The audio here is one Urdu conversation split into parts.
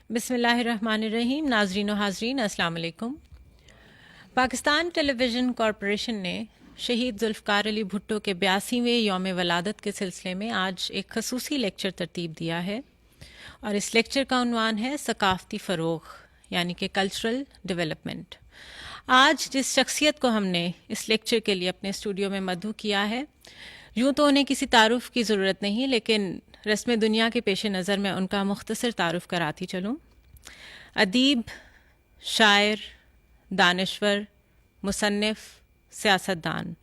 بسم اللہ الرحمن الرحیم. ناظرین و حاضرین السلام علیکم. پاکستان ٹیلی ویژن کارپوریشن نے شہید ذوالفقار علی بھٹو کے 82ویں یوم ولادت کے سلسلے میں آج ایک خصوصی لیکچر ترتیب دیا ہے، اور اس لیکچر کا عنوان ہے ثقافتی فروغ، یعنی کہ کلچرل ڈیولپمنٹ. آج جس شخصیت کو ہم نے اس لیکچر کے لیے اپنے اسٹوڈیو میں مدعو کیا ہے، یوں تو انہیں کسی تعارف کی ضرورت نہیں، لیکن رسم دنیا کے پیش نظر میں ان کا مختصر تعارف کراتی چلوں. ادیب، شاعر، دانشور، مصنف، سیاستدان.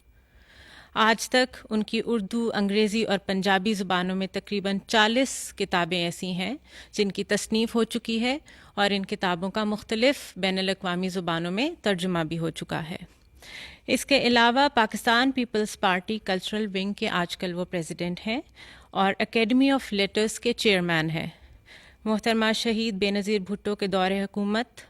آج تک ان کی اردو، انگریزی اور پنجابی زبانوں میں تقریباً 40 کتابیں ایسی ہیں جن کی تصنیف ہو چکی ہے، اور ان کتابوں کا مختلف بین الاقوامی زبانوں میں ترجمہ بھی ہو چکا ہے. اس کے علاوہ Pakistan Peoples Party cultural wing کے آج کل وہ پریزیڈنٹ ہیں اور اکیڈمی آف لیٹرز کے چیئرمین ہیں. محترمہ شہید بے نظیر بھٹو کے دور حکومت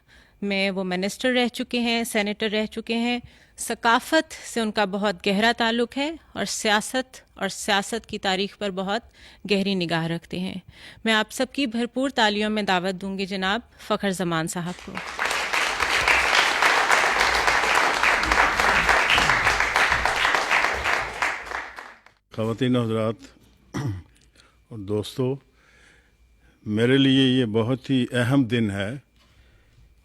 میں وہ منسٹر رہ چکے ہیں، سینیٹر رہ چکے ہیں. ثقافت سے ان کا بہت گہرا تعلق ہے اور سیاست کی تاریخ پر بہت گہری نگاہ رکھتے ہیں. میں آپ سب کی بھرپور تالیوں میں دعوت دوں گی جناب فخر زمان صاحب کو. خواتین حضرات اور دوستو، میرے لیے یہ بہت ہی اہم دن ہے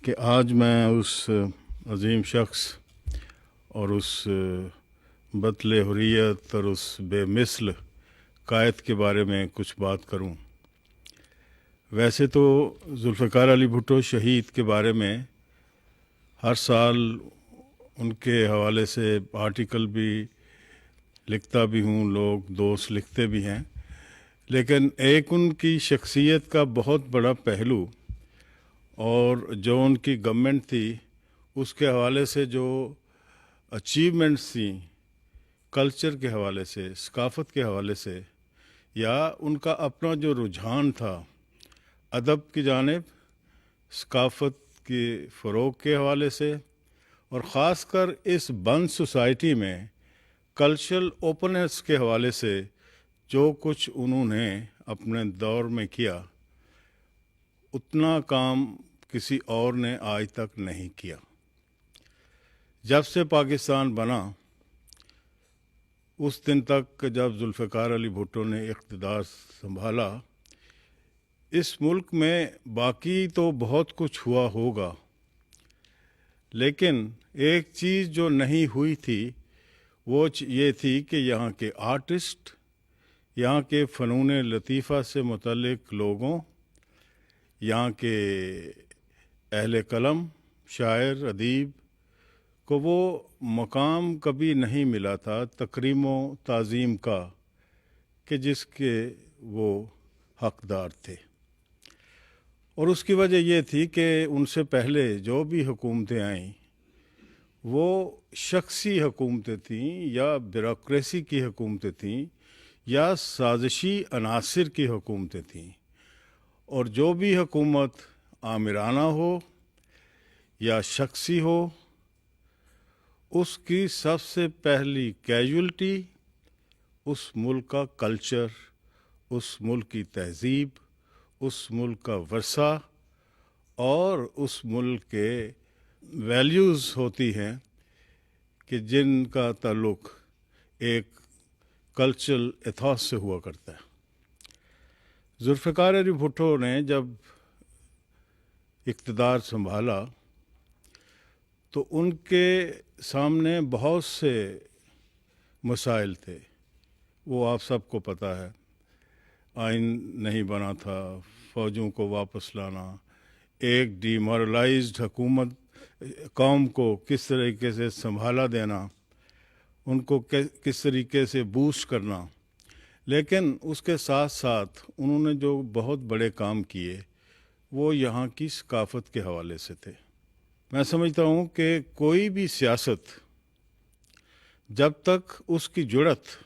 کہ آج میں اس عظیم شخص اور اس بطل حریت اور اس بے مثل قائد کے بارے میں کچھ بات کروں. ویسے تو ذوالفقار علی بھٹو شہید کے بارے میں ہر سال ان کے حوالے سے آرٹیکل بھی لکھتا بھی ہوں، لوگ دوست لکھتے بھی ہیں، لیکن ایک ان کی شخصیت کا بہت بڑا پہلو اور جو ان کی گورنمنٹ تھی اس کے حوالے سے جو اچیومنٹس تھیں، کلچر کے حوالے سے، ثقافت کے حوالے سے، یا ان کا اپنا جو رجحان تھا ادب کی جانب، ثقافت کے فروغ کے حوالے سے، اور خاص کر اس بند سوسائٹی میں کلچرل اوپننس کے حوالے سے جو کچھ انہوں نے اپنے دور میں کیا، اتنا کام کسی اور نے آج تک نہیں کیا. جب سے پاکستان بنا اس دن تک جب ذوالفقار علی بھٹو نے اقتدار سنبھالا، اس ملک میں باقی تو بہت کچھ ہوا ہوگا، لیکن ایک چیز جو نہیں ہوئی تھی وہ یہ تھی کہ یہاں کے آرٹسٹ، یہاں کے فنون لطیفہ سے متعلق لوگوں، یہاں کے اہل قلم، شاعر، ادیب کو وہ مقام کبھی نہیں ملا تھا تکریم و تعظیم کا کہ جس کے وہ حقدار تھے. اور اس کی وجہ یہ تھی کہ ان سے پہلے جو بھی حکومتیں آئیں وہ شخصی حکومتیں تھیں، یا بیوروکریسی کی حکومتیں تھیں، یا سازشی عناصر کی حکومتیں تھیں. اور جو بھی حکومت آمرانہ ہو یا شخصی ہو، اس کی سب سے پہلی کیجولٹی اس ملک کا کلچر، اس ملک کی تہذیب، اس ملک کا ورثہ اور اس ملک کے ویلیوز ہوتی ہیں کہ جن کا تعلق ایک کلچرل ایتھوس سے ہوا کرتا ہے. ذوالفقار علی بھٹو نے جب اقتدار سنبھالا تو ان کے سامنے بہت سے مسائل تھے. وہ آپ سب کو پتہ ہے، آئین نہیں بنا تھا، فوجوں کو واپس لانا، ایک ڈیمورلائزڈ حکومت قوم کو کس طریقے سے سنبھالا دینا، ان کو کس طریقے سے بوسٹ کرنا. لیکن اس کے ساتھ ساتھ انہوں نے جو بہت بڑے کام کیے وہ یہاں کی ثقافت کے حوالے سے تھے. میں سمجھتا ہوں کہ کوئی بھی سیاست جب تک اس کی جڑت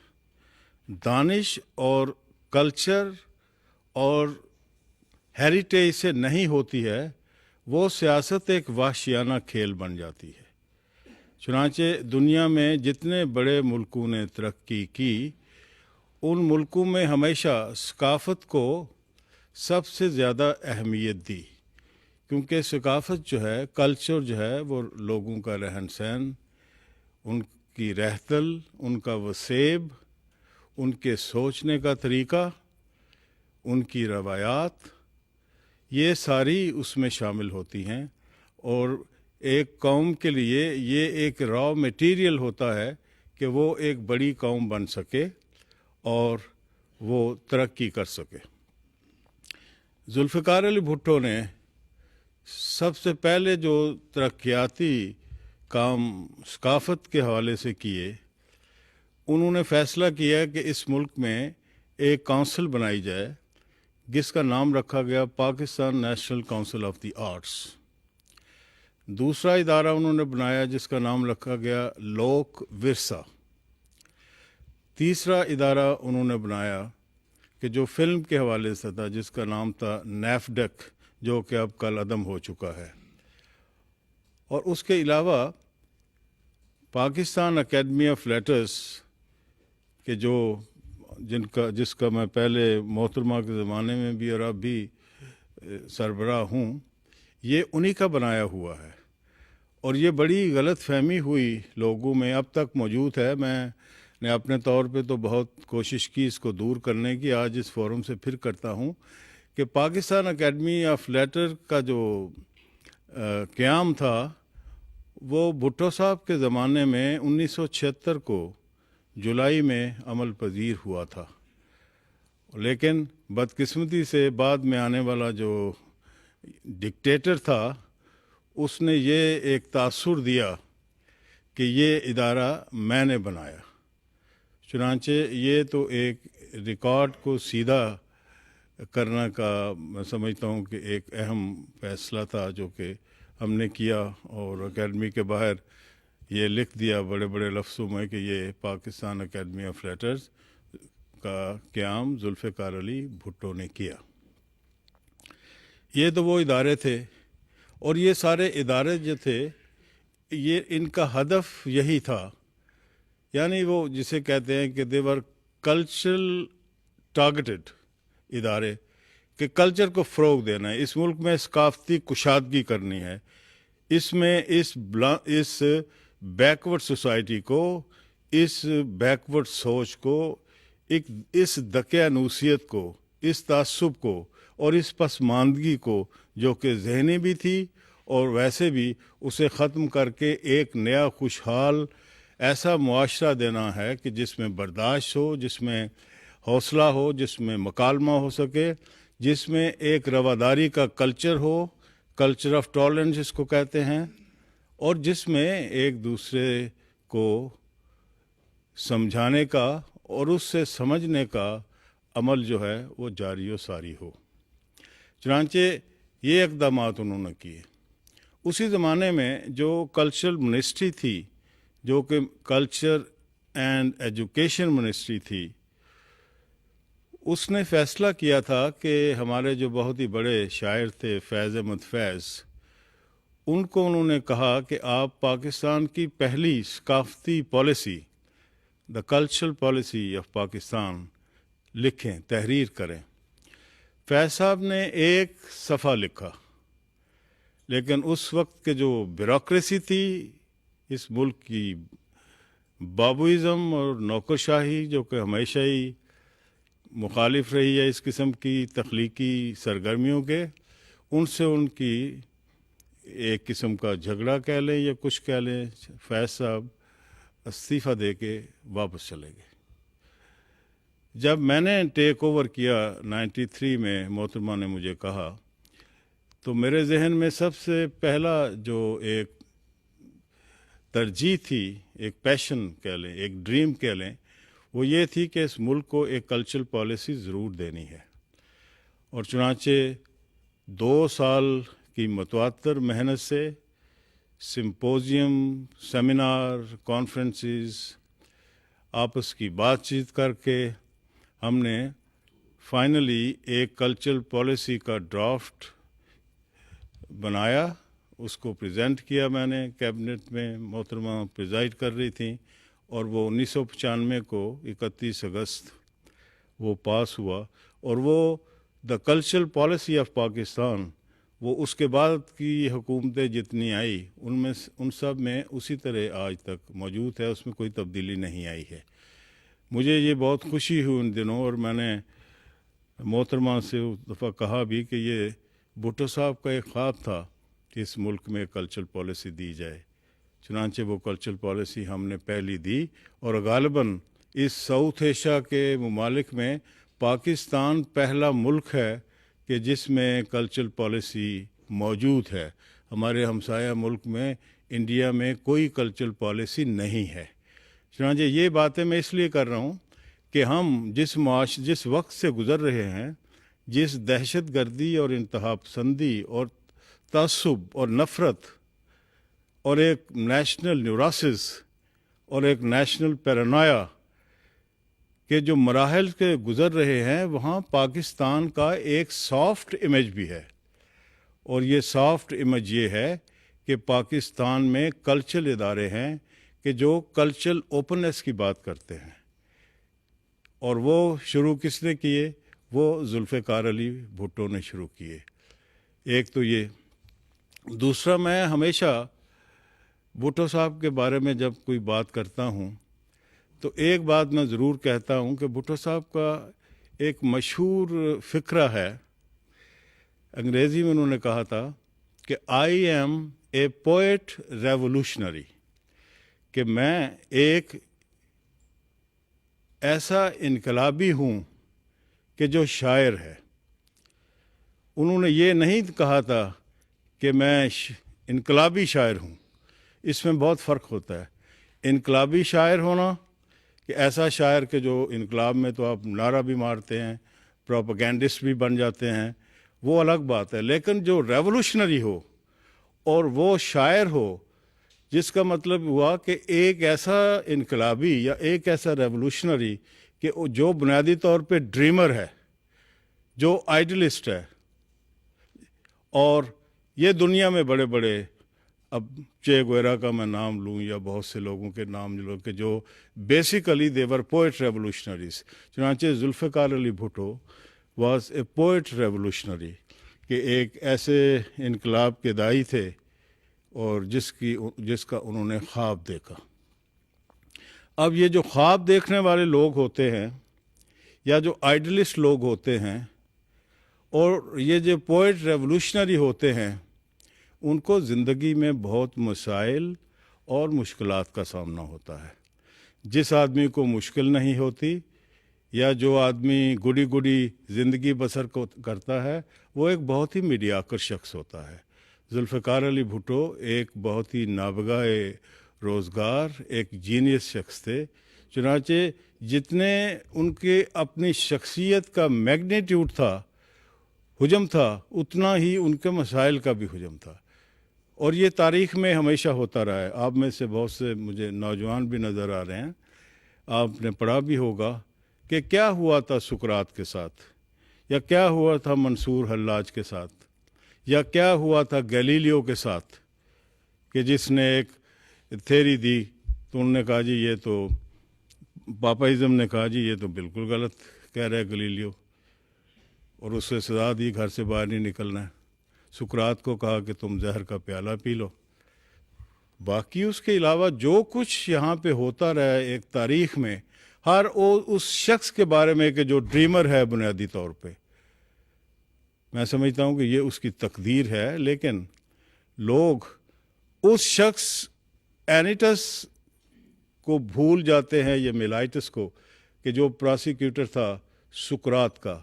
دانش اور کلچر اور ہیریٹیج سے نہیں ہوتی ہے، وہ سیاست ایک وحشیانہ کھیل بن جاتی ہے. چنانچہ دنیا میں جتنے بڑے ملکوں نے ترقی کی، ان ملکوں میں ہمیشہ ثقافت کو سب سے زیادہ اہمیت دی. کیونکہ ثقافت جو ہے، کلچر جو ہے، وہ لوگوں کا رہن سہن، ان کی رہتل، ان کا وسیب، ان کے سوچنے کا طریقہ، ان کی روایات، یہ ساری اس میں شامل ہوتی ہیں، اور ایک قوم کے لیے یہ ایک را میٹیریل ہوتا ہے کہ وہ ایک بڑی قوم بن سکے اور وہ ترقی کر سکے۔ ذوالفقار علی بھٹو نے سب سے پہلے جو ترقیاتی کام ثقافت کے حوالے سے کیے، انہوں نے فیصلہ کیا کہ اس ملک میں ایک کونسل بنائی جائے جس کا نام رکھا گیا Pakistan national council of the arts. دوسرا ادارہ انہوں نے بنایا جس کا نام رکھا گیا لوک ورثہ۔ تیسرا ادارہ انہوں نے بنایا کہ جو فلم کے حوالے سے تھا، جس کا نام تھا نیفڈک، جو کہ اب کل عدم ہو چکا ہے۔ اور اس کے علاوہ پاکستان اکیڈمی آف لیٹرز کہ جس کا میں پہلے محترمہ کے زمانے میں بھی اور اب بھی سربراہ ہوں، یہ انہی کا بنایا ہوا ہے۔ اور یہ بڑی غلط فہمی ہوئی لوگوں میں، اب تک موجود ہے۔ میں نے اپنے طور پہ تو بہت کوشش کی اس کو دور کرنے کی، آج اس فورم سے پھر کرتا ہوں کہ پاکستان اکیڈمی آف لیٹر کا جو قیام تھا وہ بھٹو صاحب کے زمانے میں 1976 کو جولائی میں عمل پذیر ہوا تھا، لیکن بدقسمتی سے بعد میں آنے والا جو ڈکٹیٹر تھا، اس نے یہ ایک تاثر دیا کہ یہ ادارہ میں نے بنایا۔ چنانچہ یہ تو ایک ریکارڈ کو سیدھا کرنا کا میں سمجھتا ہوں کہ ایک اہم فیصلہ تھا جو کہ ہم نے کیا، اور اکیڈمی کے باہر یہ لکھ دیا بڑے بڑے لفظوں میں کہ یہ پاکستان اکیڈمی آف لیٹرز کا قیام ذوالفقار علی بھٹو نے کیا۔ یہ تو وہ ادارے تھے، اور یہ سارے ادارے جو تھے، یہ ان کا ہدف یہی تھا، یعنی وہ جسے کہتے ہیں کہ دیور کلچرل ٹارگیٹڈ ادارے، کہ کلچر کو فروغ دینا ہے، اس ملک میں ثقافتی کشادگی کرنی ہے، اس میں اس بیکورڈ سوسائٹی کو، اس بیکورڈ سوچ کو، اس دقیانوسیت کو، اس تعصب کو اور اس پسماندگی کو جو کہ ذہنی بھی تھی اور ویسے بھی، اسے ختم کر کے ایک نیا خوشحال ایسا معاشرہ دینا ہے کہ جس میں برداشت ہو، جس میں حوصلہ ہو، جس میں مکالمہ ہو سکے، جس میں ایک رواداری کا culture who, culture of tolerance جس کو کہتے ہیں، اور جس میں ایک دوسرے کو سمجھانے کا اور اس سے سمجھنے کا عمل جو ہے وہ جاری و ساری ہو۔ چنانچہ یہ اقدامات انہوں نے کیے۔ اسی زمانے میں جو کلچرل منسٹری تھی، جو کہ کلچر اینڈ ایجوکیشن منسٹری تھی، اس نے فیصلہ کیا تھا کہ ہمارے جو بہت ہی بڑے شاعر تھے فیض احمد فیض، ان کو انہوں نے کہا کہ آپ پاکستان کی پہلی ثقافتی policy, the cultural policy of Pakistan, لکھیں، تحریر کریں۔ فیض صاحب نے ایک صفحہ لکھا، لیکن اس وقت کے جو بیوروکریسی تھی اس ملک کی، بابوئزم اور نوکرشاہی جو کہ ہمیشہ ہی مخالف رہی ہے اس قسم کی تخلیقی سرگرمیوں کے، ان سے ان کی ایک قسم کا جھگڑا کہہ لیں یا کچھ کہہ لیں، فیض صاحب استعفیٰ دے کے واپس چلے گئے۔ جب میں نے ٹیک اوور کیا 93 میں، محترمہ نے مجھے کہا، تو میرے ذہن میں سب سے پہلا جو ایک ترجیح تھی، ایک پیشن کہہ لیں، ایک ڈریم کہہ لیں، وہ یہ تھی کہ اس ملک کو ایک کلچرل پالیسی ضرور دینی ہے۔ اور چنانچہ 2 سال کی متواتر محنت سے، سمپوزیم، سیمینار، کانفرنسز، آپس کی بات چیت کر کے ہم نے فائنلی ایک کلچرل پالیسی کا ڈرافٹ بنایا، اس کو پریزنٹ کیا میں نے کیبنٹ میں، محترمہ پریزائڈ کر رہی تھیں، اور وہ 1995 کو 31 اگست وہ پاس ہوا، اور وہ the cultural policy of Pakistan وہ اس کے بعد کی حکومتیں جتنی آئی ان سب میں اسی طرح آج تک موجود ہے، اس میں کوئی تبدیلی نہیں آئی ہے۔ مجھے یہ بہت خوشی ہوئی ان دنوں، اور میں نے محترمہ سے اس دفعہ کہا بھی کہ یہ بھٹو صاحب کا ایک خواب تھا کہ اس ملک میں کلچرل پالیسی دی جائے، چنانچہ وہ کلچرل پالیسی ہم نے پہلی دی، اور غالباً اس ساؤتھ ایشیا کے ممالک میں پاکستان پہلا ملک ہے کہ جس میں کلچرل پالیسی موجود ہے۔ ہمارے ہمسایہ ملک میں، انڈیا میں، کوئی کلچرل پالیسی نہیں ہے۔ چنانچہ یہ باتیں میں اس لیے کر رہا ہوں کہ ہم جس وقت سے گزر رہے ہیں، جس دہشت گردی اور انتہا پسندی اور تعصب اور نفرت اور ایک نیشنل نیوراسس اور ایک نیشنل پیرانویا کہ جو مراحل کے گزر رہے ہیں، وہاں پاکستان کا ایک سافٹ امیج بھی ہے، اور یہ سافٹ امیج یہ ہے کہ پاکستان میں کلچرل ادارے ہیں کہ جو کلچرل اوپننس کی بات کرتے ہیں، اور وہ شروع کس نے کیے؟ وہ ذوالفقار علی بھٹو نے شروع کیے۔ ایک تو یہ، دوسرا، میں ہمیشہ بھٹو صاحب کے بارے میں جب کوئی بات کرتا ہوں تو ایک بات میں ضرور کہتا ہوں کہ بھٹو صاحب کا ایک مشہور فقرہ ہے، انگریزی میں انہوں نے کہا تھا کہ I am a poet revolutionary, کہ میں ایک ایسا انقلابی ہوں کہ جو شاعر ہے۔ انہوں نے یہ نہیں کہا تھا کہ میں انقلابی شاعر ہوں، اس میں بہت فرق ہوتا ہے۔ انقلابی شاعر ہونا کہ ایسا شاعر کہ جو انقلاب میں تو آپ نعرہ بھی مارتے ہیں، پروپیگنڈسٹ بھی بن جاتے ہیں، وہ الگ بات ہے، لیکن جو ریولوشنری ہو اور وہ شاعر ہو جس کا مطلب ہوا کہ ایک ایسا انقلابی یا ایک ایسا ریولوشنری کہ جو بنیادی طور پہ ڈریمر ہے، جو آئیڈلسٹ ہے، اور یہ دنیا میں بڑے بڑے، اب چے گویرا کا میں نام لوں یا بہت سے لوگوں کے نام لوں کہ جو بیسیکلی دیور پوئٹ ریولوشنریز، چنانچہ Zulfikar Ali Bhutto was a poet revolutionary, کہ ایک ایسے انقلاب کے داعی تھے اور جس کا انہوں نے خواب دیکھا۔ اب یہ جو خواب دیکھنے والے لوگ ہوتے ہیں یا جو آئیڈلسٹ لوگ ہوتے ہیں اور یہ جو پوئٹ ریولوشنری ہوتے ہیں، ان کو زندگی میں بہت مسائل اور مشکلات کا سامنا ہوتا ہے۔ جس آدمی کو مشکل نہیں ہوتی یا جو آدمی گڈی گڈی زندگی بسر کرتا ہے، وہ ایک بہت ہی میڈیاکر شخص ہوتا ہے۔ ذوالفقار علی بھٹو ایک بہت ہی نابغہ روزگار، ایک جینیس شخص تھے، چنانچہ جتنے ان کے اپنی شخصیت کا میگنیٹیوڈ تھا، حجم تھا، اتنا ہی ان کے مسائل کا بھی حجم تھا، اور یہ تاریخ میں ہمیشہ ہوتا رہا ہے۔ آپ میں سے بہت سے مجھے نوجوان بھی نظر آ رہے ہیں، آپ نے پڑھا بھی ہوگا کہ کیا ہوا تھا سقراط کے ساتھ، یا کیا ہوا تھا منصور حلاج کے ساتھ، یا کیا ہوا تھا گیلیلیو کے ساتھ، کہ جس نے ایک تھیری دی تو انہوں نے کہا جی یہ تو پاپائزم نے کہا جی یہ تو بالکل غلط کہہ رہے گلیلیو، اور اس سے سزا دی، گھر سے باہر نہیں نکلنا ہے۔ سقراط کو کہا کہ تم زہر کا پیالہ پی لو۔ باقی اس کے علاوہ جو کچھ یہاں پہ ہوتا رہا ہے ایک تاریخ میں، ہر اس شخص کے بارے میں کہ جو ڈریمر ہے بنیادی طور پہ، میں سمجھتا ہوں کہ یہ اس کی تقدیر ہے، لیکن لوگ اس شخص اینیٹس کو بھول جاتے ہیں، یا میلائٹس کو، کہ جو پراسیکیوٹر تھا سقراط کا،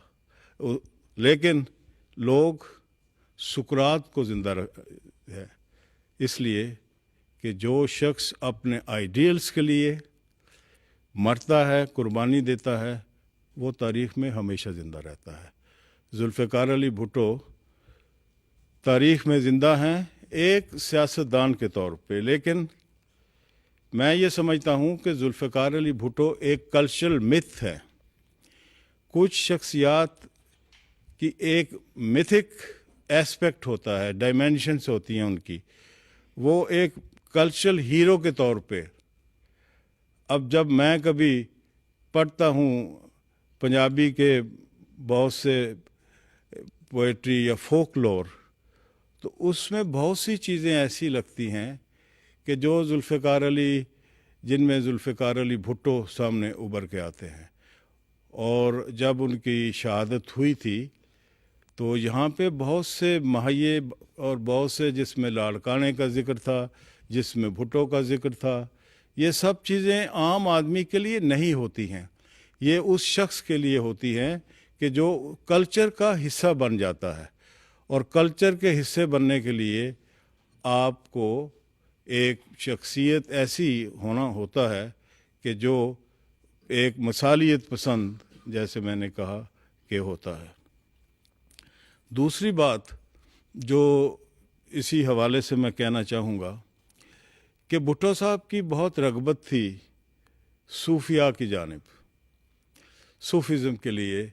لیکن لوگ سقراط کو زندہ ہے، اس لیے کہ جو شخص اپنے آئیڈیلز کے لیے مرتا ہے، قربانی دیتا ہے، وہ تاریخ میں ہمیشہ زندہ رہتا ہے۔ ذوالفقار علی بھٹو تاریخ میں زندہ ہیں ایک سیاستدان کے طور پہ، لیکن میں یہ سمجھتا ہوں کہ ذوالفقار علی بھٹو ایک کلچرل متھ ہے۔ کچھ شخصیات کی ایک میتھک ایسپیکٹ ہوتا ہے، ڈائمینشنز ہوتی ہیں ان کی، وہ ایک کلچرل ہیرو کے طور پہ۔ اب جب میں کبھی پڑھتا ہوں پنجابی کے بہت سے پوئٹری یا فوک لور، تو اس میں بہت سی چیزیں ایسی لگتی ہیں کہ جو ذوالفقار علی، جن میں ذوالفقار علی بھٹو سامنے ابھر کے آتے ہیں. اور جب ان کی شہادت ہوئی تھی تو یہاں پہ بہت سے مہیے اور بہت سے، جس میں لاڑکانے کا ذکر تھا، جس میں بھٹو کا ذکر تھا، یہ سب چیزیں عام آدمی کے لیے نہیں ہوتی ہیں. یہ اس شخص کے لیے ہوتی ہیں کہ جو کلچر کا حصہ بن جاتا ہے. اور کلچر کے حصے بننے کے لیے آپ کو ایک شخصیت ایسی ہونا ہوتا ہے کہ جو ایک مثالیت پسند، جیسے میں نے کہا، کہ ہوتا ہے. دوسری بات جو اسی حوالے سے میں کہنا چاہوں گا کہ بھٹو صاحب کی بہت رغبت تھی صوفیاء کی جانب. صوفیزم کے لیے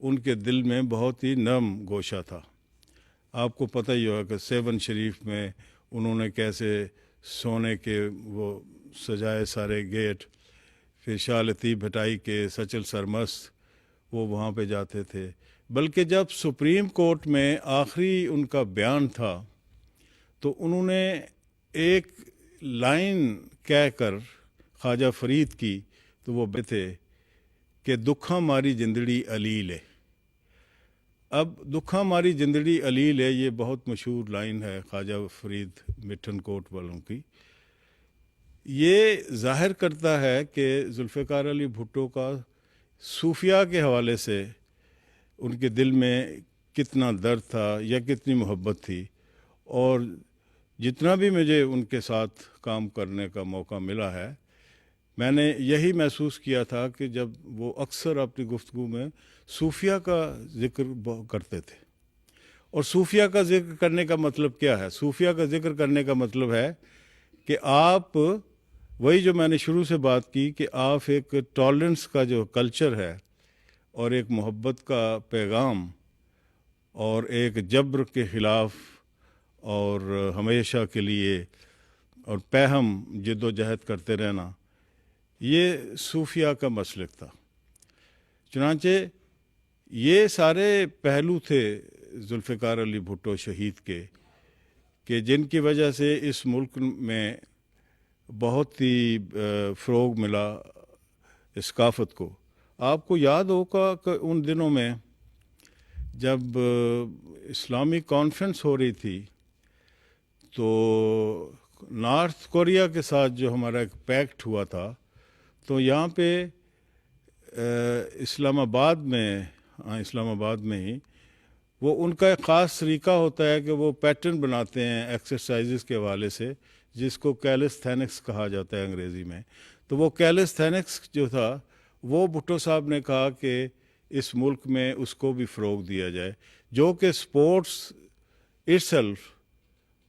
ان کے دل میں بہت ہی نرم گوشہ تھا. آپ کو پتہ ہی ہوگا کہ 7 شریف میں انہوں نے کیسے سونے کے وہ سجائے سارے گیٹ، پھر شاہ لطیف بھٹائی کے سچل سرمست، وہ وہاں پہ جاتے تھے. بلکہ جب سپریم کورٹ میں آخری ان کا بیان تھا تو انہوں نے ایک لائن کہہ کر خواجہ فرید کی، تو وہ تھے کہ دکھاں ماری جندڑی علیل ہے. اب دکھاں ماری جندڑی علیل ہے، یہ بہت مشہور لائن ہے خواجہ فرید مٹھن کوٹ والوں کی. یہ ظاہر کرتا ہے کہ ذوالفقار علی بھٹو کا صوفیاء کے حوالے سے ان کے دل میں کتنا درد تھا یا کتنی محبت تھی. اور جتنا بھی مجھے ان کے ساتھ کام کرنے کا موقع ملا ہے، میں نے یہی محسوس کیا تھا کہ جب وہ اکثر اپنی گفتگو میں صوفیاء کا ذکر کرتے تھے. اور صوفیاء کا ذکر کرنے کا مطلب کیا ہے؟ صوفیاء کا ذکر کرنے کا مطلب ہے کہ آپ، وہی جو میں نے شروع سے بات کی، کہ آپ ایک ٹالرنس کا جو کلچر ہے اور ایک محبت کا پیغام اور ایک جبر کے خلاف اور ہمیشہ کے لیے اور پہم جد و جہد کرتے رہنا، یہ صوفیاء کا مسلک تھا. چنانچہ یہ سارے پہلو تھے ذوالفقار علی بھٹو شہید کے، کہ جن کی وجہ سے اس ملک میں بہت ہی فروغ ملا ثقافت کو. آپ کو یاد ہوگا کہ ان دنوں میں جب اسلامی کانفرنس ہو رہی تھی تو نارتھ کوریا کے ساتھ جو ہمارا ایک پیکٹ ہوا تھا، تو یہاں پہ اسلام آباد میں ہی وہ ان کا ایک خاص طریقہ ہوتا ہے کہ وہ پیٹرن بناتے ہیں ایکسرسائزز کے حوالے سے، جس کو کیلستھینکس کہا جاتا ہے انگریزی میں. تو وہ کیلستھینکس جو تھا، وہ بھٹو صاحب نے کہا کہ اس ملک میں اس کو بھی فروغ دیا جائے، جو کہ سپورٹس اٹسیلف،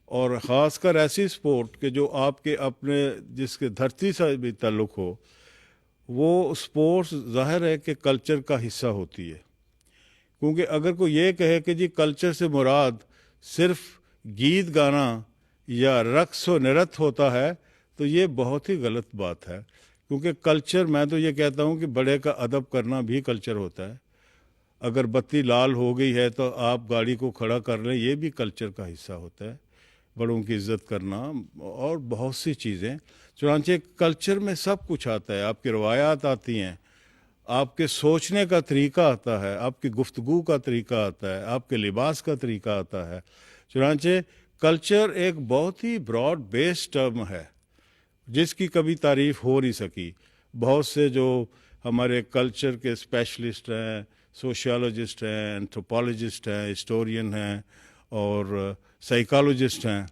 اور خاص کر ایسی سپورٹ کہ جو آپ کے اپنے جس کے دھرتی سے بھی تعلق ہو، وہ سپورٹس ظاہر ہے کہ کلچر کا حصہ ہوتی ہے. کیونکہ اگر کوئی یہ کہے کہ جی کلچر سے مراد صرف گیت گانا یا رقص و نرت ہوتا ہے، تو یہ بہت ہی غلط بات ہے. کیونکہ کلچر، میں تو یہ کہتا ہوں کہ بڑے کا ادب کرنا بھی کلچر ہوتا ہے. اگر بتی لال ہو گئی ہے تو آپ گاڑی کو کھڑا کر لیں، یہ بھی کلچر کا حصہ ہوتا ہے. بڑوں کی عزت کرنا اور بہت سی چیزیں. چنانچہ کلچر میں سب کچھ آتا ہے. آپ کی روایات آتی ہیں، آپ کے سوچنے کا طریقہ آتا ہے، آپ کی گفتگو کا طریقہ آتا ہے، آپ کے لباس کا طریقہ آتا ہے. چنانچہ کلچر ایک بہت ہی براڈ بیس ٹرم ہے جس کی کبھی تعریف ہو نہیں سکی. بہت سے جو ہمارے کلچر کے اسپیشلسٹ ہیں، سوشیالوجسٹ ہیں، اینتھروپولوجسٹ ہیں، ہسٹورین ہیں اور سائیکالوجسٹ ہیں،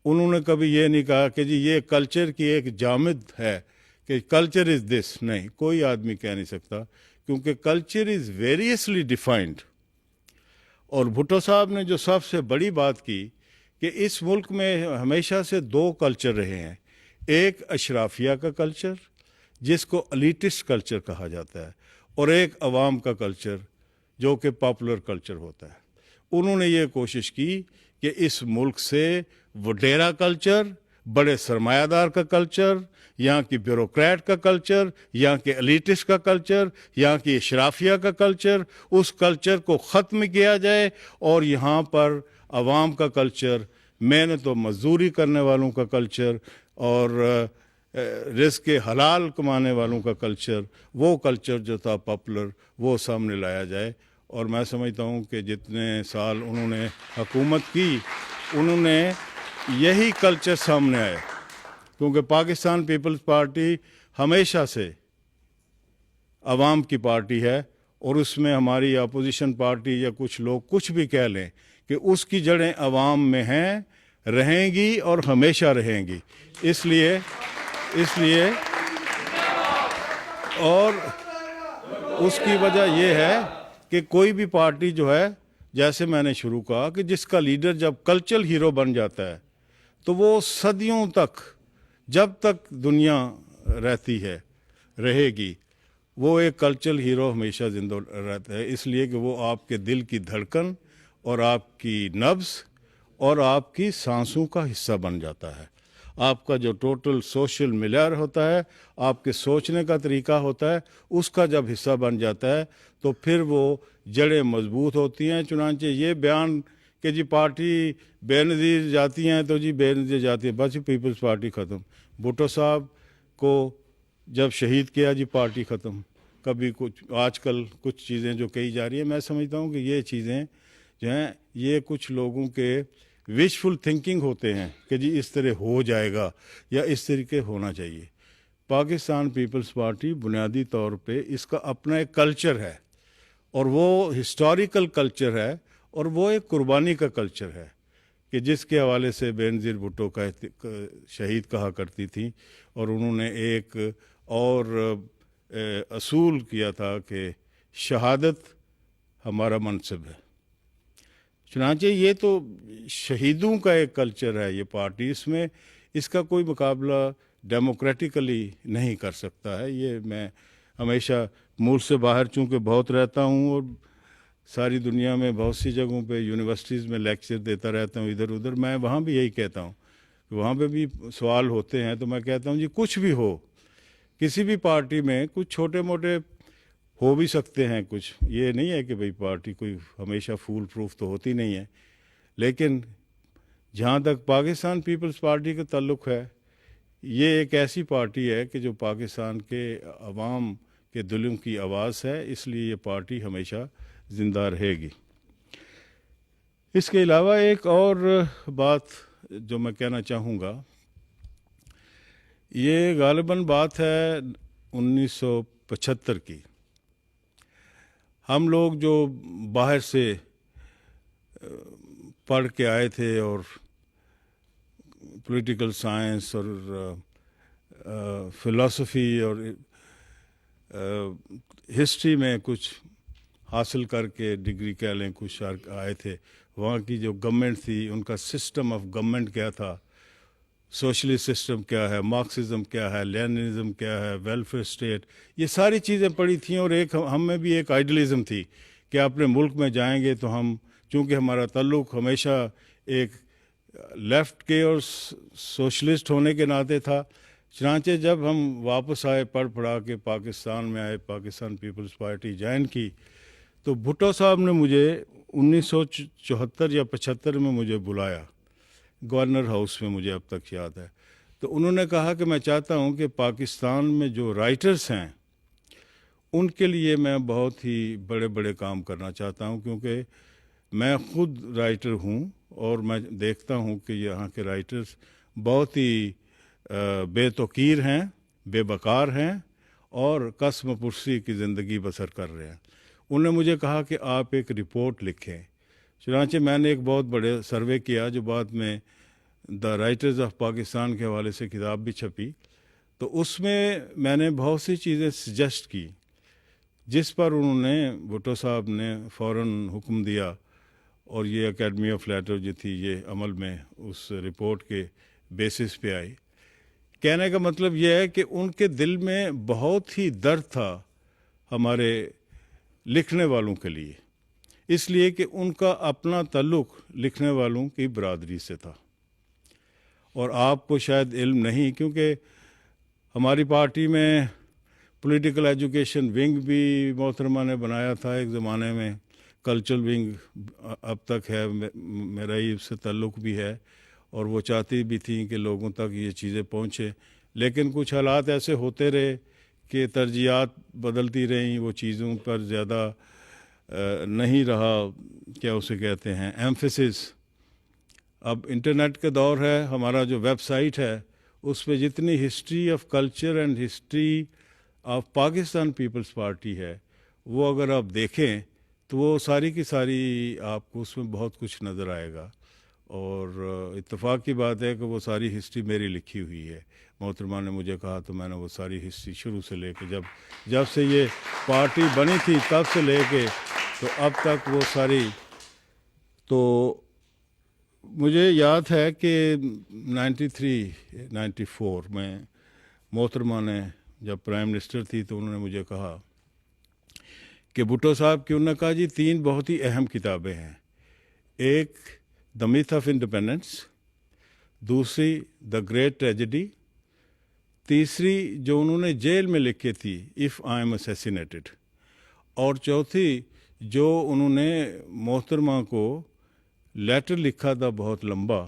انہوں نے کبھی یہ نہیں کہا کہ جی یہ کلچر کی ایک جامد ہے کہ کلچر از دس. نہیں، کوئی آدمی کہہ نہیں سکتا، کیونکہ کلچر از ویریسلی ڈیفائنڈ. اور بھٹو صاحب نے جو سب سے بڑی بات کی کہ اس ملک میں ہمیشہ سے 2 کلچر رہے ہیں. ایک اشرافیہ کا کلچر جس کو الیٹسٹ کلچر کہا جاتا ہے، اور ایک عوام کا کلچر جو کہ پاپولر کلچر ہوتا ہے. انہوں نے یہ کوشش کی کہ اس ملک سے وڈیرا کلچر، بڑے سرمایہ دار کا کلچر، یہاں کی بیوروکریٹ کا کلچر، یہاں کے الیٹسٹ کا کلچر، یہاں کی اشرافیہ کا کلچر، اس کلچر کو ختم کیا جائے اور یہاں پر عوام کا کلچر، محنت و مزدوری کرنے والوں کا کلچر اور رزق حلال کمانے والوں کا کلچر، وہ کلچر جو تھا پاپولر، وہ سامنے لایا جائے. اور میں سمجھتا ہوں کہ جتنے سال انہوں نے حکومت کی انہوں نے یہی کلچر سامنے آئے، کیونکہ پاکستان پیپلز پارٹی ہمیشہ سے عوام کی پارٹی ہے، اور اس میں ہماری اپوزیشن پارٹی یا کچھ لوگ کچھ بھی کہہ لیں کہ اس کی جڑیں عوام میں ہیں، رہیں گی اور ہمیشہ رہیں گی. اس لیے اور اس کی وجہ یہ ہے کہ کوئی بھی پارٹی جو ہے، جیسے میں نے شروع کہا کہ جس کا لیڈر جب کلچرل ہیرو بن جاتا ہے تو وہ صدیوں تک، جب تک دنیا رہتی ہے، رہے گی، وہ ایک کلچرل ہیرو ہمیشہ زندہ رہتا ہے. اس لیے کہ وہ آپ کے دل کی دھڑکن اور آپ کی نبض اور آپ کی سانسوں کا حصہ بن جاتا ہے. آپ کا جو ٹوٹل سوشل معیار ہوتا ہے، آپ کے سوچنے کا طریقہ ہوتا ہے، اس کا جب حصہ بن جاتا ہے تو پھر وہ جڑیں مضبوط ہوتی ہیں. چنانچہ یہ بیان کہ جی پارٹی بے نظیر جاتی ہیں تو جی بے نظیر جاتی ہے، بس پیپلز پارٹی ختم. بھٹو صاحب کو جب شہید کیا جی پارٹی ختم. کبھی کچھ آج کل کچھ چیزیں جو کہی جا رہی ہیں، میں سمجھتا ہوں کہ یہ چیزیں جو ہیں یہ کچھ لوگوں کے وشفل تھنکنگ ہوتے ہیں کہ جی اس طرح ہو جائے گا یا اس طریقے ہونا چاہیے. پاکستان پیپلز پارٹی بنیادی طور پہ اس کا اپنا ایک کلچر ہے، اور وہ ہسٹوریکل کلچر ہے، اور وہ ایک قربانی کا کلچر ہے کہ جس کے حوالے سے بے نظیر بھٹو کا شہید کہا کرتی تھیں. اور انہوں نے ایک اور اصول کیا تھا کہ شہادت ہمارا منصب ہے. چنانچہ یہ تو شہیدوں کا ایک کلچر ہے یہ پارٹی، اس میں اس کا کوئی مقابلہ ڈیموکریٹیکلی نہیں کر سکتا ہے. یہ میں ہمیشہ ملک سے باہر چونکہ بہت رہتا ہوں اور ساری دنیا میں بہت سی جگہوں پہ یونیورسٹیز میں لیکچر دیتا رہتا ہوں ادھر ادھر، میں وہاں بھی یہی کہتا ہوں کہ وہاں پہ بھی سوال ہوتے ہیں تو میں کہتا ہوں جی کچھ بھی ہو، کسی بھی پارٹی میں کچھ چھوٹے موٹے ہو بھی سکتے ہیں، کچھ یہ نہیں ہے کہ بھئی پارٹی کوئی ہمیشہ فول پروف تو ہوتی نہیں ہے. لیکن جہاں تک پاکستان پیپلز پارٹی کا تعلق ہے، یہ ایک ایسی پارٹی ہے کہ جو پاکستان کے عوام کے دلوں کی آواز ہے، اس لیے یہ پارٹی ہمیشہ زندہ رہے گی. اس کے علاوہ ایک اور بات جو میں کہنا چاہوں گا، یہ غالباً بات ہے 1975 کی. ہم لوگ جو باہر سے پڑھ کے آئے تھے اور پولیٹیکل سائنس اور فلسفی اور ہسٹری میں کچھ حاصل کر کے ڈگری کہہ لیں کچھ آئے تھے، وہاں کی جو گورنمنٹ تھی ان کا سسٹم آف گورنمنٹ کیا تھا، سوشلسٹ سسٹم کیا ہے، مارکسزم کیا ہے، لیننزم کیا ہے، ویلفیئر اسٹیٹ، یہ ساری چیزیں پڑھی تھیں. اور ایک ہم میں بھی ایک آئیڈیلزم تھی کہ اپنے ملک میں جائیں گے تو ہم، چونکہ ہمارا تعلق ہمیشہ ایک لیفٹ کے اور سوشلسٹ ہونے کے ناطے تھا. چنانچہ جب ہم واپس آئے پڑھ پڑھا کے پاکستان میں آئے، پاکستان پیپلز پارٹی جوائن کی، تو بھٹو صاحب نے مجھے 1974 یا 75 میں مجھے بلایا گورنر ہاؤس میں، مجھے اب تک یاد ہے. تو انہوں نے کہا کہ میں چاہتا ہوں کہ پاکستان میں جو رائٹرز ہیں ان کے لیے میں بہت ہی بڑے بڑے کام کرنا چاہتا ہوں، کیونکہ میں خود رائٹر ہوں اور میں دیکھتا ہوں کہ یہاں کے رائٹرز بہت ہی بے توقیر ہیں، بے وقار ہیں اور قسم پرسی کی زندگی بسر کر رہے ہیں. انہوں نے مجھے کہا کہ آپ ایک رپورٹ لکھیں. چنانچہ میں نے ایک بہت بڑے سروے کیا جو بعد میں دا رائٹرز آف پاکستان کے حوالے سے کتاب بھی چھپی. تو اس میں نے بہت سی چیزیں سجیسٹ کی، جس پر انہوں نے، بھٹو صاحب نے فوراً حکم دیا، اور یہ اکیڈمی آف لیٹر جو تھی یہ عمل میں اس رپورٹ کے بیسس پہ آئی. کہنے کا مطلب یہ ہے کہ ان کے دل میں بہت ہی درد تھا ہمارے لکھنے والوں کے لیے، اس لیے کہ ان کا اپنا تعلق لکھنے والوں کی برادری سے تھا. اور آپ کو شاید علم نہیں، کیونکہ ہماری پارٹی میں پولیٹیکل ایجوکیشن ونگ بھی محترمہ نے بنایا تھا ایک زمانے میں، کلچرل ونگ اب تک ہے، میرا ہی اس سے تعلق بھی ہے، اور وہ چاہتی بھی تھیں کہ لوگوں تک یہ چیزیں پہنچیں، لیکن کچھ حالات ایسے ہوتے رہے کہ ترجیحات بدلتی رہیں، وہ چیزوں پر زیادہ نہیں رہا، کیا اسے کہتے ہیں، ایمفیسس۔ اب انٹرنیٹ کا دور ہے، ہمارا جو ویب سائٹ ہے اس پہ جتنی history of culture and history of Pakistan Peoples Party ہے، وہ اگر آپ دیکھیں تو وہ ساری کی ساری آپ کو اس میں بہت کچھ نظر آئے گا، اور اتفاق کی بات ہے کہ وہ ساری ہسٹری میری لکھی ہوئی ہے۔ محترمہ نے مجھے کہا تو میں نے وہ ساری ہسٹری شروع سے لے کے جب سے یہ پارٹی بنی تھی تب سے لے کے تو اب تک وہ ساری، تو مجھے یاد ہے کہ 93-94 میں محترمہ نے جب پرائم منسٹر تھی تو انہوں نے مجھے کہا کہ بھٹو صاحب کی، انہوں نے کہا جی 3 بہت ہی اہم کتابیں ہیں، ایک دا میتھ آف انڈیپینڈنس، دوسری دا گریٹ ٹریجڈی، تیسری جو انہوں نے جیل میں لکھی تھی اف آئی ایم اسیسینیٹڈ، اور چوتھی جو انہوں نے محترمہ کو لیٹر لکھا تھا بہت لمبا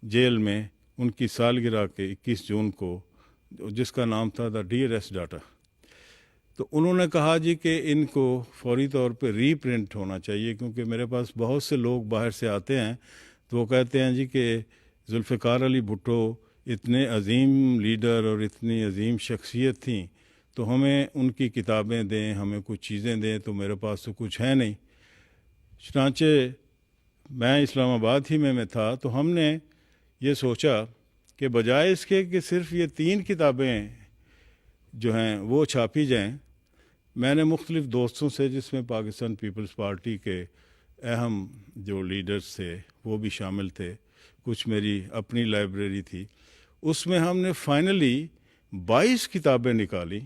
جیل میں ان کی سالگرہ کے 21 جون کو، جس کا نام تھا دا ڈیئرسٹ ڈاٹا۔ تو انہوں نے کہا جی کہ ان کو فوری طور پہ ری پرنٹ ہونا چاہیے، کیونکہ میرے پاس بہت سے لوگ باہر سے آتے ہیں تو وہ کہتے ہیں جی کہ ذوالفقار علی بھٹو اتنے عظیم لیڈر اور اتنی عظیم شخصیت تھیں، تو ہمیں ان کی کتابیں دیں، ہمیں کچھ چیزیں دیں، تو میرے پاس تو کچھ ہے نہیں۔ چنانچہ میں اسلام آباد ہی میں تھا، تو ہم نے یہ سوچا کہ بجائے اس کے کہ صرف یہ 3 کتابیں جو ہیں وہ چھاپی جائیں، میں نے مختلف دوستوں سے، جس میں پاکستان پیپلز پارٹی کے اہم جو لیڈرز تھے وہ بھی شامل تھے، کچھ میری اپنی لائبریری تھی، اس میں ہم نے فائنلی 22 کتابیں نکالی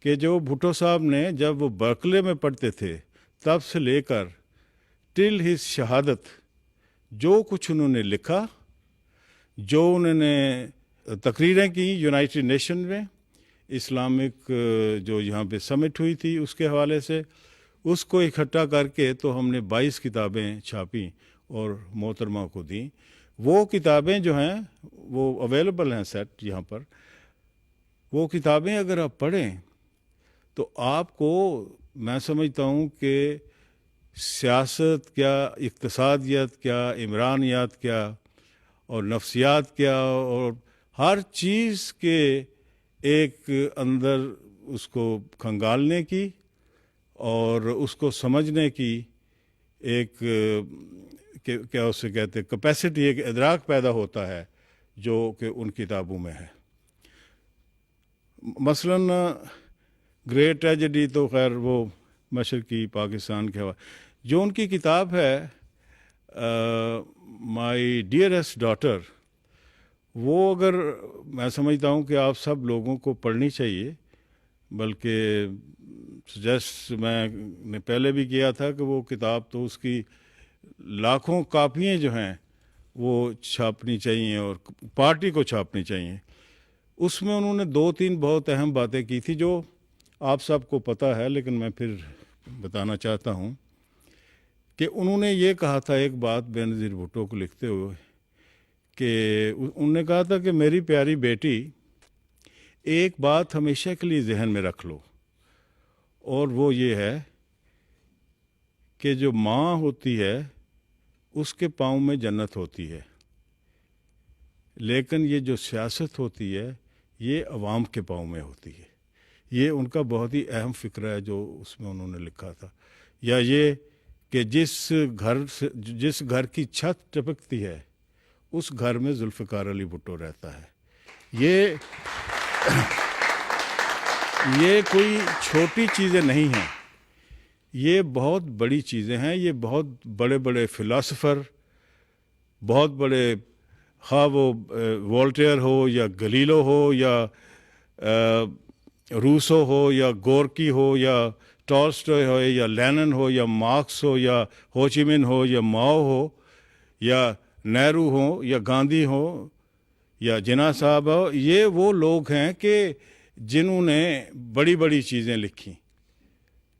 کہ جو بھٹو صاحب نے جب وہ برکلے میں پڑھتے تھے تب سے لے کر ٹل ہز شہادت جو کچھ انہوں نے لکھا، جو انہوں نے تقریریں کی یونائٹڈ نیشن میں، اسلامک جو یہاں پہ سمٹ ہوئی تھی اس کے حوالے سے، اس کو اکٹھا کر کے تو ہم نے 22 کتابیں چھاپیں اور محترمہ کو دیں۔ وہ کتابیں جو ہیں وہ اویلیبل ہیں سیٹ یہاں پر، وہ کتابیں اگر آپ پڑھیں تو آپ کو، میں سمجھتا ہوں کہ سیاست کیا، اقتصادیات کیا، عمرانیات کیا، اور نفسیات کیا، اور ہر چیز کے ایک اندر اس کو کھنگالنے کی اور اس کو سمجھنے کی ایک کیا اسے کہتے ہیں کیپیسٹی، ایک ادراک پیدا ہوتا ہے جو کہ ان کتابوں میں ہے۔ مثلاً گریٹ ٹریجڈی تو خیر وہ مشرقی پاکستان کے حوالے، جو ان کی کتاب ہے مائی ڈیئرسٹ ڈاٹر، وہ اگر میں سمجھتا ہوں کہ آپ سب لوگوں کو پڑھنی چاہیے، بلکہ سجیسٹ میں نے پہلے بھی کیا تھا کہ وہ کتاب تو اس کی لاکھوں کاپیاں جو ہیں وہ چھاپنی چاہیے اور پارٹی کو چھاپنی چاہیے۔ اس میں انہوں نے 2-3 بہت اہم باتیں کی تھی جو آپ سب کو پتہ ہے، لیکن میں پھر بتانا چاہتا ہوں کہ انہوں نے یہ کہا تھا ایک بات بینظیر بھٹو کو لکھتے ہوئے، کہ انہوں نے کہا تھا کہ میری پیاری بیٹی ایک بات ہمیشہ کے لیے ذہن میں رکھ لو، اور وہ یہ ہے کہ جو ماں ہوتی ہے اس کے پاؤں میں جنت ہوتی ہے، لیکن یہ جو سیاست ہوتی ہے یہ عوام کے پاؤں میں ہوتی ہے۔ یہ ان کا بہت ہی اہم فکرہ ہے جو اس میں انہوں نے لکھا تھا۔ یا یہ کہ جس گھر کی چھت ٹپکتی ہے اس گھر میں ذوالفقار علی بھٹو رہتا ہے۔ یہ کوئی چھوٹی چیزیں نہیں ہیں، یہ بہت بڑی چیزیں ہیں۔ یہ بہت بڑے بڑے فلاسفر، بہت بڑے، خواہ وہ وولٹیئر ہو یا گلیلو ہو یا روسو ہو یا گورکی ہو یا ٹالسٹوئے ہو یا لینن ہو یا مارکس ہو یا ہوچیمن ہو یا ماؤ ہو یا نہرو ہو یا گاندھی ہو یا جناح صاحب ہو، یہ وہ لوگ ہیں کہ جنہوں نے بڑی بڑی چیزیں لکھی،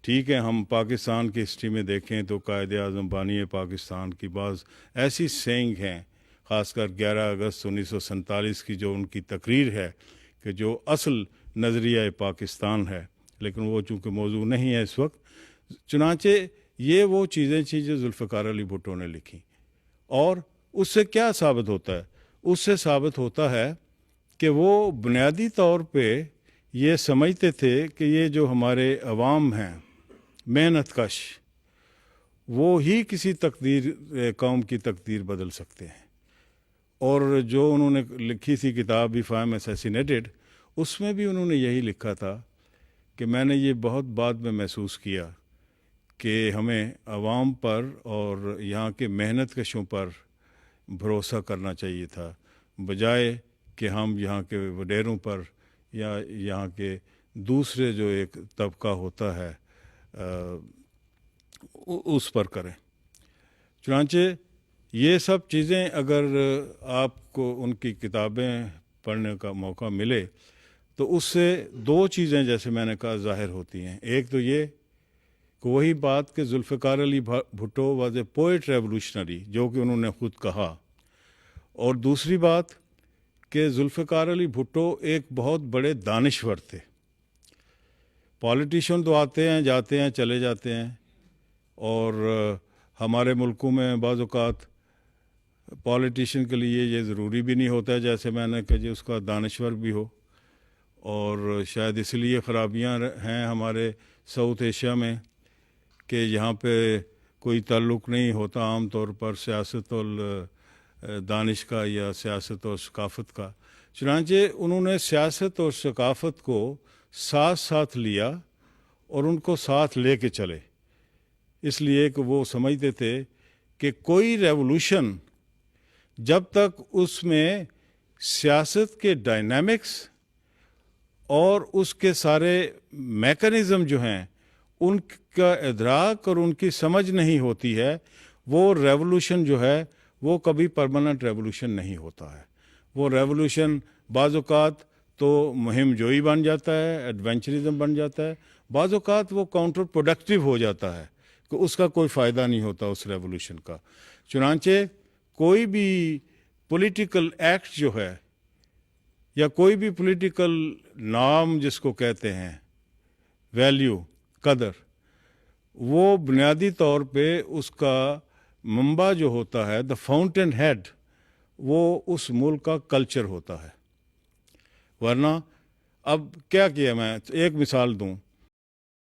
ٹھیک ہے، ہم پاکستان کی ہسٹری میں دیکھیں تو قائد اعظم بانی پاکستان کی بعض ایسی سینگ ہیں، خاص کر 11 اگست 1947 کی جو ان کی تقریر ہے کہ جو اصل نظریہ پاکستان ہے، لیکن وہ چونکہ موضوع نہیں ہے اس وقت، چنانچہ یہ وہ چیزیں تھیں جو ذوالفقار علی بھٹو نے لکھی. اور اس سے کیا ثابت ہوتا ہے؟ اس سے ثابت ہوتا ہے کہ وہ بنیادی طور پہ یہ سمجھتے تھے کہ یہ جو ہمارے عوام ہیں محنت کش، وہ ہی کسی قوم کی تقدیر بدل سکتے ہیں. اور جو انہوں نے لکھی تھی کتاب اف آئی ایم اسیسینیٹڈ، اس میں بھی انہوں نے یہی لکھا تھا کہ میں نے یہ بہت بعد میں محسوس کیا کہ ہمیں عوام پر اور یہاں کے محنت کشوں پر بھروسہ کرنا چاہیے تھا، بجائے کہ ہم یہاں کے وڈیروں پر یا یہاں کے دوسرے جو ایک طبقہ ہوتا ہے اس پر کریں. چنانچہ یہ سب چیزیں اگر آپ کو ان کی کتابیں پڑھنے کا موقع ملے تو اس سے دو چیزیں جیسے میں نے کہا ظاہر ہوتی ہیں. ایک تو یہ کہ وہی بات کہ Zulfikar Ali Bhutto was a poet revolutionary, جو کہ انہوں نے خود کہا. اور دوسری بات کہ ذوالفقار علی بھٹو ایک بہت بڑے دانشور تھے. پالیٹیشین تو آتے ہیں جاتے ہیں چلے جاتے ہیں، اور ہمارے ملکوں میں بعض اوقات پالیٹیشین کے لیے یہ ضروری بھی نہیں ہوتا ہے جیسے میں نے کہ اس کا دانشور بھی ہو. اور شاید اس لیے خرابیاں ہیں ہمارے ساؤتھ ایشیا میں کہ یہاں پہ کوئی تعلق نہیں ہوتا عام طور پر سیاست اور دانش کا یا سیاست اور ثقافت کا. چنانچہ انہوں نے سیاست اور ثقافت کو ساتھ ساتھ لیا اور ان کو ساتھ لے کے چلے، اس لیے کہ وہ سمجھتے تھے کہ کوئی ریولوشن جب تک اس میں سیاست کے ڈائنامکس اور اس کے سارے میکانزم جو ہیں ان کا ادراک اور ان کی سمجھ نہیں ہوتی ہے، وہ ریولوشن جو ہے وہ کبھی پرماننٹ ریولوشن نہیں ہوتا ہے. وہ ریولوشن بعض اوقات تو مہم جوئی بن جاتا ہے، ایڈونچرزم بن جاتا ہے، بعض اوقات وہ کاؤنٹر پروڈکٹیو ہو جاتا ہے کہ اس کا کوئی فائدہ نہیں ہوتا اس ریولوشن کا. چنانچہ کوئی بھی پولیٹیکل ایکٹ جو ہے یا کوئی بھی پولیٹیکل نام جس کو کہتے ہیں ویلیو، قدر، وہ بنیادی طور پہ اس کا منبع جو ہوتا ہے دا فاؤنٹین ہیڈ، وہ اس ملک کا کلچر ہوتا ہے. ورنہ اب کیا میں ایک مثال دوں